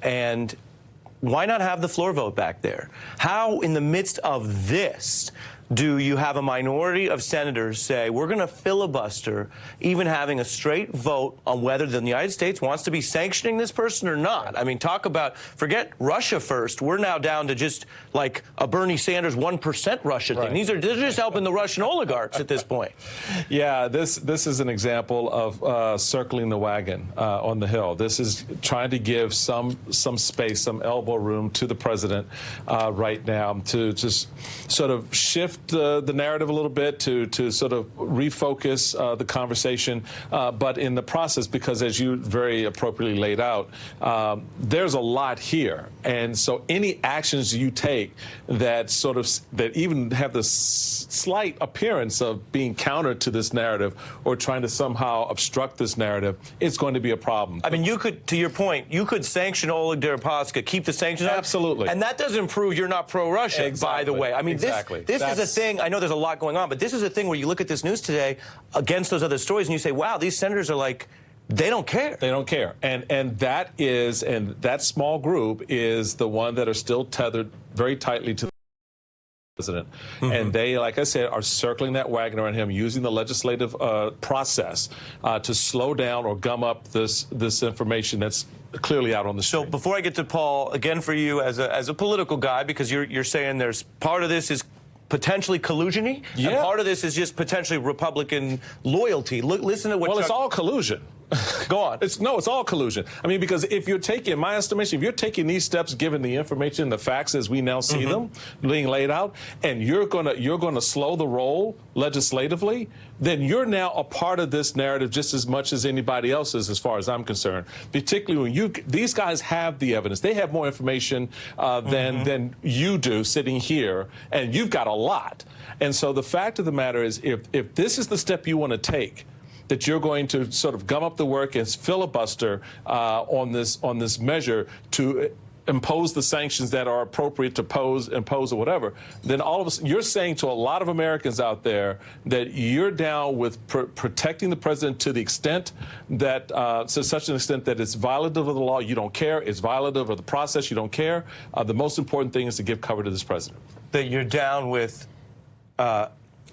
And why not have the floor vote back there? How, in the midst of this, do you have a minority of senators say, we're going to filibuster even having a straight vote on whether the United States wants to be sanctioning this person or not? I mean, talk about, forget Russia first. We're now down to just like a Bernie Sanders 1% Russia thing. They're just helping the Russian oligarchs at this point. Yeah, this is an example of circling the wagon on the Hill. This is trying to give some space, some elbow room to the president right now to just sort of shift the narrative a little bit, to sort of refocus the conversation, but in the process, because as you very appropriately laid out, there's a lot here, and so any actions you take that even have the slight appearance of being counter to this narrative or trying to somehow obstruct this narrative, it's going to be a problem. I mean, you could, to your point, you could sanction Oleg Deripaska, keep the sanctions on. Absolutely. And that doesn't prove you're not pro-Russia, by the way. I mean, this is a thing, I know there's a lot going on, but this is a thing where you look at this news today against those other stories and you say, wow, these senators are like, they don't care. They don't care. And that small group is the one that are still tethered very tightly to the president. And they, like I said, are circling that wagon around him, using the legislative process to slow down or gum up this information that's clearly out on the street. So before I get to Paul, again for you as a political guy, because you're saying there's part of this is potentially collusion-y, and part of this is just potentially Republican loyalty. Listen to what it's all collusion. Go on. It's all collusion. I mean, because if you're taking, in my estimation, if you're taking these steps, given the information, the facts as we now see them being laid out, and you're gonna slow the roll legislatively, then you're now a part of this narrative just as much as anybody else is, as far as I'm concerned. Particularly when these guys have the evidence, they have more information than you do sitting here, and you've got a lot. And so the fact of the matter is, if this is the step you want to take, that you're going to sort of gum up the work and filibuster on this measure to impose the sanctions that are appropriate to impose or whatever, then all of a sudden you're saying to a lot of Americans out there that you're down with protecting the president to the extent that, to such an extent that it's violative of the law, you don't care, it's violative of the process, you don't care. The most important thing is to give cover to this president. That you're down with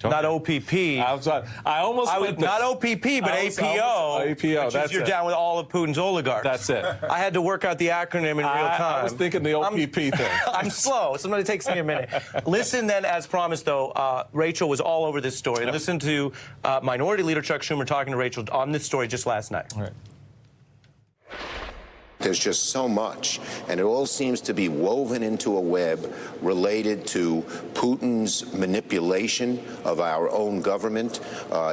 not OPP. I almost went not OPP, but APO. APO. That's you're down with all of Putin's oligarchs. That's it. I had to work out the acronym in real time. I was thinking the OPP thing. I'm slow. Somebody takes me a minute. Listen, then, as promised, though, Rachel was all over this story. Yep. Listen to Minority Leader Chuck Schumer talking to Rachel on this story just last night. All right. There's just so much, and it all seems to be woven into a web related to Putin's manipulation of our own government,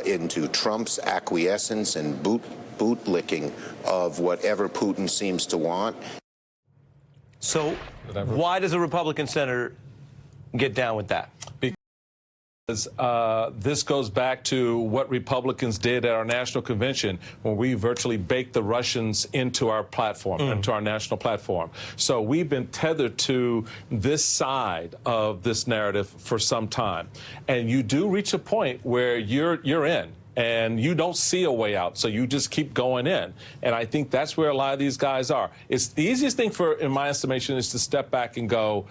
into Trump's acquiescence and bootlicking of whatever Putin seems to want. So why does a Republican senator get down with that? This goes back to what Republicans did at our national convention when we virtually baked the Russians into our platform, into our national platform. So we've been tethered to this side of this narrative for some time. And you do reach a point where you're in, and you don't see a way out, so you just keep going in. And I think that's where a lot of these guys are. It's the easiest thing in my estimation, is to step back and go,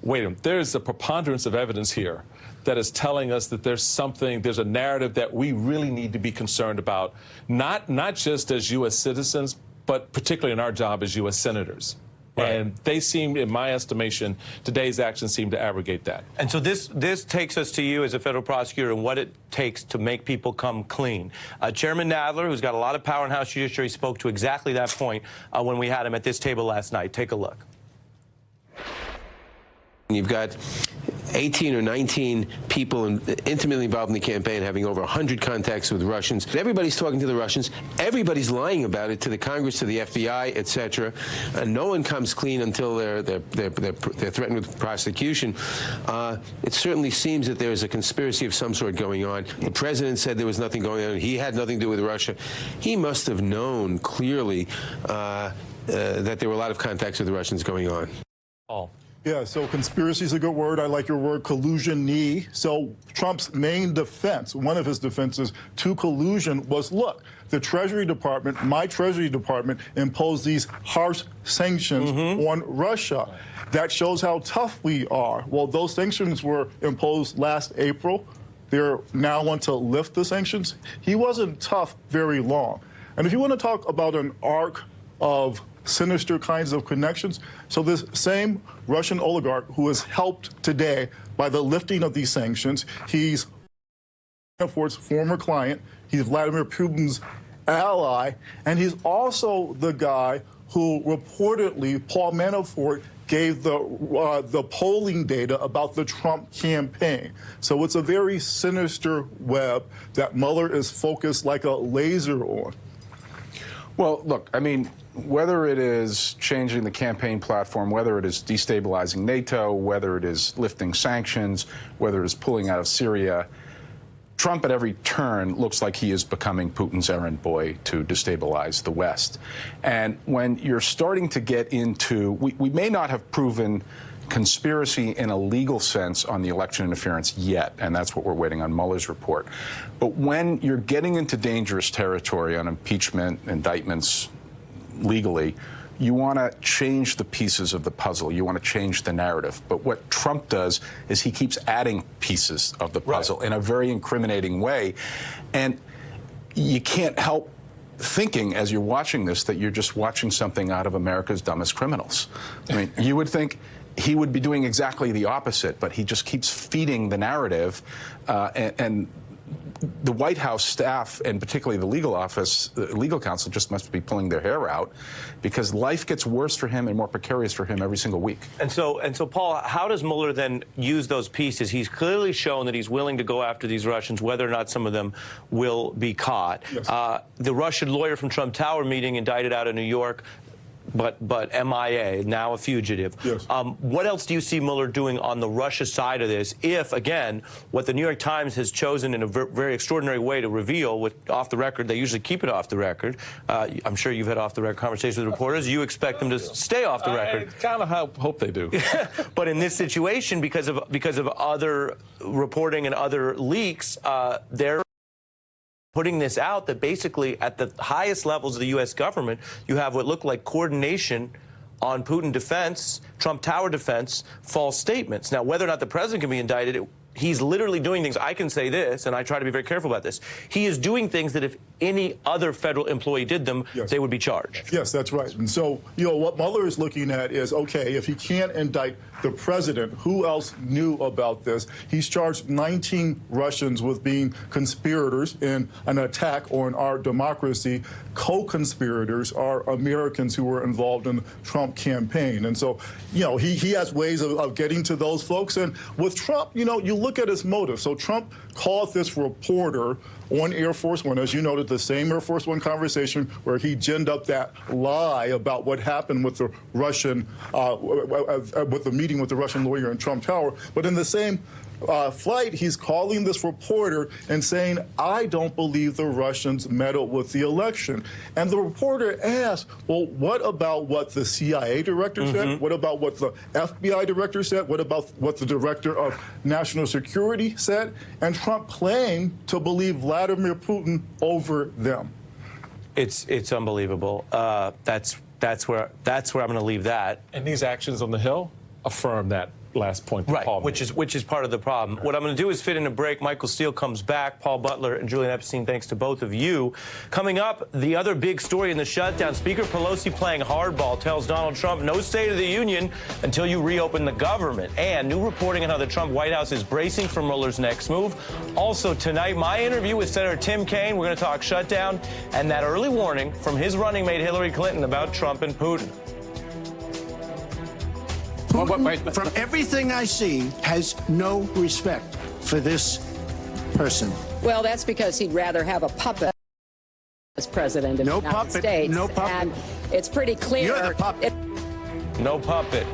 wait a minute, there's a preponderance of evidence here that is telling us that there's a narrative that we really need to be concerned about, not just as U.S. citizens, but particularly in our job as U.S. senators. Right. And they seem, in my estimation, today's actions seem to abrogate that. And so this takes us to you as a federal prosecutor and what it takes to make people come clean. Chairman Nadler, who's got a lot of power in House Judiciary, spoke to exactly that point when we had him at this table last night. Take a look. You've got 18 or 19 people intimately involved in the campaign, having over 100 contacts with Russians. Everybody's talking to the Russians. Everybody's lying about it to the Congress, to the FBI, etc. No one comes clean until they're threatened with prosecution. It certainly seems that there is a conspiracy of some sort going on. The president said there was nothing going on. He had nothing to do with Russia. He must have known clearly that there were a lot of contacts with the Russians going on. Oh. Yeah, so conspiracy is a good word. I like your word collusion-y. So Trump's main defense, one of his defenses to collusion was, look, the Treasury Department, my Treasury Department, imposed these harsh sanctions on Russia. That shows how tough we are. Well, those sanctions were imposed last April. They're now want to lift the sanctions. He wasn't tough very long. And if you want to talk about an arc of sinister kinds of connections. So this same Russian oligarch who is helped today by the lifting of these sanctions, he's Manafort's former client, he's Vladimir Putin's ally, and he's also the guy who reportedly, Paul Manafort, gave the polling data about the Trump campaign. So it's a very sinister web that Mueller is focused like a laser on. Well, look, I mean, whether it is changing the campaign platform, whether it is destabilizing NATO, whether it is lifting sanctions, whether it is pulling out of Syria, Trump at every turn looks like he is becoming Putin's errand boy to destabilize the West. And when you're starting to get into, we may not have proven conspiracy in a legal sense on the election interference yet, and that's what we're waiting on Mueller's report. But when you're getting into dangerous territory on impeachment, indictments, legally, you want to change the pieces of the puzzle. You want to change the narrative. But what Trump does is he keeps adding pieces of the puzzle in a very incriminating way. And you can't help thinking as you're watching this that you're just watching something out of America's Dumbest Criminals. I mean, you would think he would be doing exactly the opposite, but he just keeps feeding the narrative, and the White House staff, and particularly the legal office, the legal counsel, just must be pulling their hair out because life gets worse for him and more precarious for him every single week. And so, Paul, how does Mueller then use those pieces? He's clearly shown that he's willing to go after these Russians, whether or not some of them will be caught. Yes. The Russian lawyer from Trump Tower meeting indicted out of New York, but MIA, now a fugitive. Yes. What else do you see Mueller doing on the Russia side of this if, again, what the New York Times has chosen in a very extraordinary way to reveal off the record, they usually keep it off the record. I'm sure you've had off-the-record conversations with reporters. You expect them to stay off the record. I kind of hope they do. But in this situation, because of other reporting and other leaks, they're putting this out that basically at the highest levels of the U.S. government, you have what looked like coordination on Putin defense, Trump Tower defense, false statements. Now, whether or not the president can be indicted, he's literally doing things. I can say this, and I try to be very careful about this. He is doing things that if any other federal employee did them, yes, they would be charged. Yes, that's right. And so, what Mueller is looking at is, okay, if he can't indict the president, who else knew about this? He's charged 19 Russians with being conspirators in an attack on our democracy. Co-conspirators are Americans who were involved in the Trump campaign. And so, he has ways of getting to those folks. And with Trump, you look at his motive. So Trump called this reporter on Air Force One, as you noted, the same Air Force One conversation where he ginned up that lie about what happened with the Russian, with the meeting with the Russian lawyer in Trump Tower. But in the same flight, he's calling this reporter and saying, I don't believe the Russians meddled with the election. And the reporter asked, well, what about what the CIA director said? What about what the FBI director said? What about what the director of national security said? And Trump claimed to believe Vladimir Putin over them. It's unbelievable. That's where I'm going to leave that. And these actions on the Hill affirm that last point that Paul made. Which is part of the problem. What I'm going to do is fit in a break. Michael Steele comes back. Paul Butler and Julian Epstein, thanks to both of you. Coming up, the other big story in the shutdown, Speaker Pelosi playing hardball tells Donald Trump no State of the Union until you reopen the government. And new reporting on how the Trump White House is bracing for Mueller's next move. Also tonight, my interview with Senator Tim Kaine. We're going to talk shutdown and that early warning from his running mate Hillary Clinton about Trump and Putin. Putin, from everything I see, has no respect for this person. Well, that's because he'd rather have a puppet as president of the United States. No puppet. And it's pretty clear. You're the puppet. No puppet.